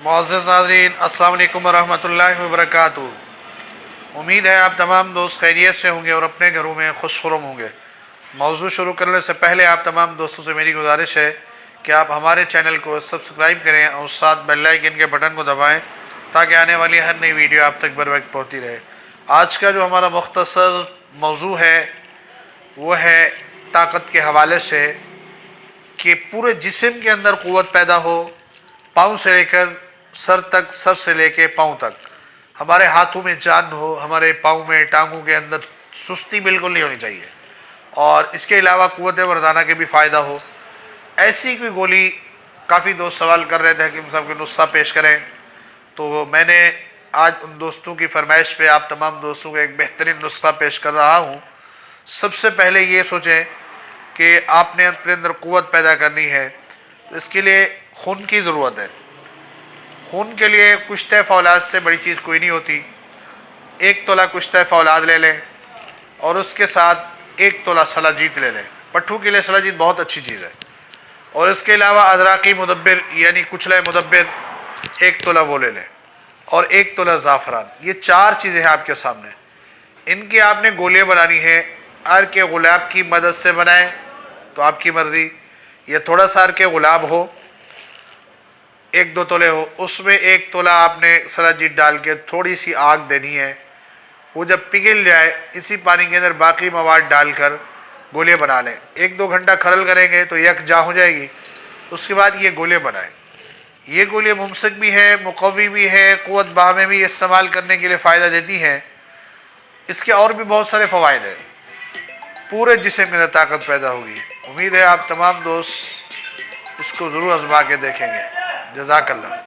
मुअज़्ज़ज़ नाज़रीन, अस्सलाम वालेकुम वरहमतुल्लाहि वबरकातुहू। उम्मीद है आप तमाम दोस्त खैरियत से होंगे और अपने घरों में खुशखुरम होंगे। मौजू शुरू करने से पहले आप तमाम दोस्तों से मेरी गुजारिश है कि आप हमारे चैनल को सब्सक्राइब करें और साथ बेल आइकन के बटन को दबाएं ताकि आने वाली हर नई वीडियो आप तक बर वक्त पहुँचती रहे। आज का जो हमारा मुख्तसर मौजू है वो है ताकत के हवाले से कि पूरे जिस्म के अंदर क़ुव्वत पैदा हो, पाँव से लेकर सर तक, सर से लेकर पाँव तक। हमारे हाथों में जान हो, हमारे पाँव में, टांगों के अंदर सुस्ती बिल्कुल नहीं होनी चाहिए और इसके अलावा क़ुव्वत मर्दाना के भी फ़ायदा हो। ऐसी कोई गोली, काफ़ी दोस्त सवाल कर रहे थे हकीम साहब के नुस्खा पेश करें, तो मैंने आज उन दोस्तों की फरमाइश पे आप तमाम दोस्तों को एक बेहतरीन नुस्खा पेश कर रहा हूँ। सबसे पहले ये सोचें कि आपने अपने अंदर क़ुव्वत पैदा करनी है, तो इसके लिए खून की ज़रूरत है। खून के लिए कुश्ते फौलाद से बड़ी चीज़ कोई नहीं होती। 1 तोला कुश्ते फौलाद ले लें और उसके साथ 1 तोला सलाजीत ले लें। पट्ठू के लिए सलाजीत बहुत अच्छी चीज़ है। और इसके अलावा अदराकी मुदब्बिर यानी कुचला मुदब्बिर 1 तोला वो ले लें और 1 तोला ज़ाफ़रान। ये 4 चीज़ें हैं आपके सामने। इनकी आपने गोलियाँ बनानी है। अर्क के गुलाब की मदद से बनाएं तो आपकी मर्ज़ी, या थोड़ा सा अर्क के गुलाब हो, 1-2 तोले हो, उसमें 1 तोला आपने सलाजीत डाल के थोड़ी सी आग देनी है। वो जब पिघल जाए इसी पानी के अंदर बाकी मवाद डालकर गोलियाँ बना लें। 1-2 घंटा खरल करेंगे तो यकजा हो जाएगी। उसके बाद ये गोलियाँ बनाएं। ये गोलियाँ मुमसिक भी है, मुक़व्वी भी है, क़ुव्वत बाह में भी इस्तेमाल करने के लिए फ़ायदा देती हैं। इसके और भी बहुत सारे फ़वाइद हैं। पूरे जिस्म के अंदर ताकत पैदा होगी। उम्मीद है आप तमाम दोस्त इसको ज़रूर आज़मा के देखेंगे। जज़ाकल्लाह।